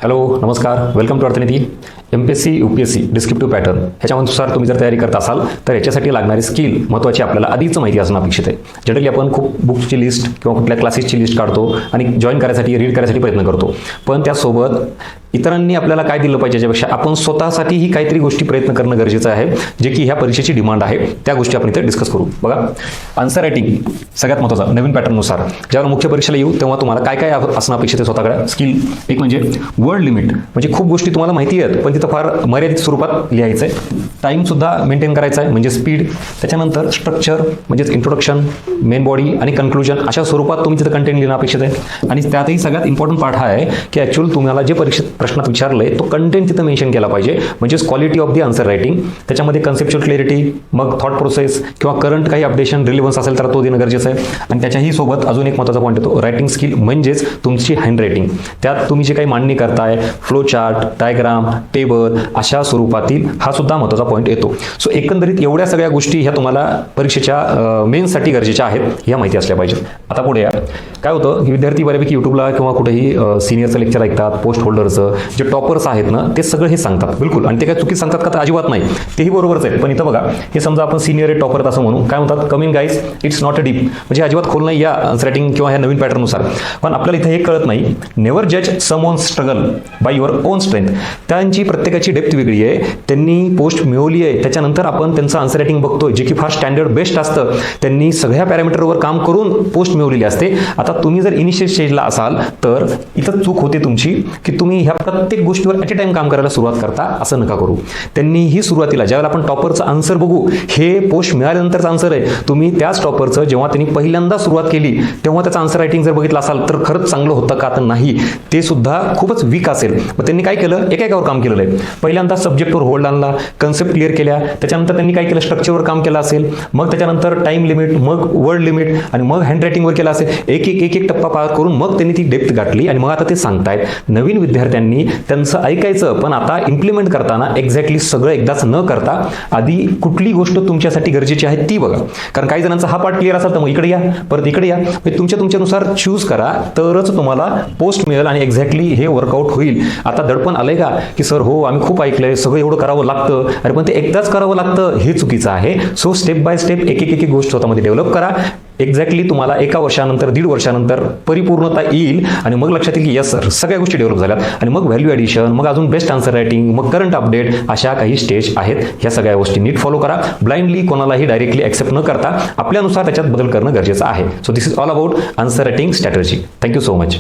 Hello नमस्कार, welcome to Arthanidhi. MPSC UPSC descriptive pattern ह्याच्यानुसार तुम्ही जर तयारी करत असाल तर याच्यासाठी लागणारी स्किल महत्त्वाची आपल्याला आधीच माहिती असणं अपेक्षित आहे. जनरली आपण खूप बुक्सची लिस्ट किंवा कुठल्या क्लासेसची लिस्ट काढतो आणि जॉईन करायसाठी रीड करायसाठी प्रयत्न करतो, पण त्यासोबत इतरांनी आपल्याला काय दिलं पाहिजे याच्यापेक्षा आपण स्वतःसाठीही काहीतरी गोष्टी प्रयत्न करणं गरजेचं आहे, जे की ह्या परीक्षेची डिमांड आहे. त्या गोष्टी आपण इथे डिस्कस करू. बघा, आन्सर रायटिंग सगळ्यात महत्त्वाचा. नवीन पॅटर्ननुसार ज्यावेळेला मुख्य परीक्षेला येऊ तेव्हा तुम्हाला काय काय असणं अपेक्षित आहे स्वतःकडे स्किल. एक म्हणजे वर्ड लिमिट, म्हणजे खूप गोष्टी तुम्हाला माहिती आहेत पण तिथं फार मर्यादित स्वरूपात लिहायचं आहे. टाईमसुद्धा मेंटेन करायचा आहे, म्हणजे स्पीड. त्याच्यानंतर स्ट्रक्चर म्हणजेच इंट्रोडक्शन, मेन बॉडी आणि कन्क्लुजन अशा स्वरूपात तुम्ही तिथं कंटेंट लिहिणं अपेक्षित आहे. आणि त्यातही सगळ्यात इम्पॉर्टंट पार्ट हा आहे की ॲक्च्युअल तुम्हाला जे परीक्षेत प्रश्नात विचारलंय तो कंटेंट तिथं मेन्शन केला पाहिजे, म्हणजेच quality of the answer writing. त्याच्यामध्ये कन्सेप्च्युअल क्लॅरिटी, मग थॉट प्रोसेस किंवा करंट काही अपडेशन रिलेव्हन्स असेल तर तो देणं गरजेचं आहे. आणि त्याच्याही सोबत अजून एक महत्त्वाचा पॉईंट येतो, रायटिंग स्किल म्हणजेच तुमची हँड रायटिंग. त्यात तुम्ही जे काही मांडणी करताय, फ्लो चार्ट, डायग्राम, टेबल अशा स्वरूपातील हा सुद्धा महत्त्वाचा पॉईंट येतो. सो एकंदरीत एवढ्या सगळ्या गोष्टी ह्या तुम्हाला परीक्षेच्या मेन्ससाठी गरजेच्या आहेत, ह्या माहिती असल्या पाहिजेत. आता पुढे या. काय होतं की विद्यार्थी बऱ्यापैकी यूट्यूबला किंवा कुठेही सिनियरचं लेक्चर ऐकतात, पोस्ट होल्डरचं, जे टॉपर्स आहेत ना ते सगळं हे सांगतात बिलकुल, आणि ते काय चुकीचं सांगतात का तर अजिबात नाही, तेही बरोबरच आहे. पण इथं बघा, हे समजा आपण सिनियर आहे, टॉपर असं म्हणू, काय म्हणतात, coming guys it's not a deep, म्हणजे अजिबात खोल नाही या आन्सर रायटिंग किंवा ह्या नवीन पॅटर्ननुसार. पण आपल्याला इथं हे कळत नाही, नेव्हर जज someone struggle by your on strength. त्यांची प्रत्येकाची डेप्थ वेगळी आहे, त्यांनी पोस्ट मिळवली आहे, त्याच्यानंतर आपण त्यांचं आन्सर रायटिंग बघतोय जे की फार स्टँडर्ड बेस्ट असतं. त्यांनी सगळ्या पॅरामीटरवर काम करून पोस्ट मिळवलेली असते. आता तुम्ही जर इनिशियल स्टेजला असाल तर इथं चूक होते तुमची की तुम्ही ह्या प्रत्येक गोष्टीवर ॲट ए टाइम काम करायला सुरुवात करता. असं नका करू. त्यांनीही सुरुवातीला ज्यावेळेला आपण टॉपरचं आन्सर बघू, हे पोस्ट मिळाल्यानंतरचं आन्सर आहे. तुम्ही त्याच टॉपरचं जेव्हा त्यांनी पहिल्यांदा सुरुवात केली तेव्हा त्याचं आन्सर रायटिंग जर बघितलं असाल तर खरंच चांगलं होतं का तर नाही, ते सुद्धा खूपच वीक असेल. मग त्यांनी काय केलं, एकावर काम केलेलं आहे. पहिल्यांदा सब्जेक्टवर होल्ड आणला, कन्सेप्ट क्लिअर केल्या, त्याच्यानंतर त्यांनी काय केलं, स्ट्रक्चरवर काम केलं असेल, मग त्याच्यानंतर टाइम लिमिट, मग वर्ड लिमिट आणि मग हँड रायटिंगवर केलं असेल. एक टप्पा पार करून मग त्यांनी ती डेप्थ गाठली आणि मग आता ते सांगतायत. नवीन विद्यार्थ्यांनी त्यांचं ऐकायचं, पण आता इम्प्लिमेंट करताना एक्झॅक्टली सगळं एकदाच न करता आधी कुठली गोष्ट तुमच्यासाठी गरजेची आहे ती बघा. कारण काही जणांचा हा पार्ट क्लिअर असेल तर मग इकडे या, परत इकडे या, तुमच्यानुसार चूज करा, तरच तुम्हाला पोस्ट मिळेल आणि एक्झॅक्टली हे वर्कआउट होईल. आता दडपण आलंय का की सर हो आम्ही खूप ऐकलंय, सगळं एवढं करावं लागतं, अरे पण ते एकदाच करावं लागतं, हे चुकीचं आहे. सो स्टेप बाय स्टेप एक गोष्ट स्वतःमध्ये डेव्हलप करा. एक्झॅक्टली तुम्हाला 1 वर्षानंतर 1.5 वर्षानंतर परिपूर्णता येईल आणि मग लक्षात येईल की यस सर सगळ्या गोष्टी डेव्हलप झाल्यात. आणि मग व्हॅल्यू ॲडिशन, मग अजून बेस्ट आन्सर रायटिंग, मग करंट अपडेट, अशा काही स्टेज आहेत. ह्या सगळ्या गोष्टी नीट फॉलो करा. ब्लाइंडली कोणालाही डायरेक्टली ॲक्सेप्ट न करता आपल्यानुसार त्याच्यात बदल करणं गरजेचं आहे. So this is all about answer writing strategy. Thank you so much.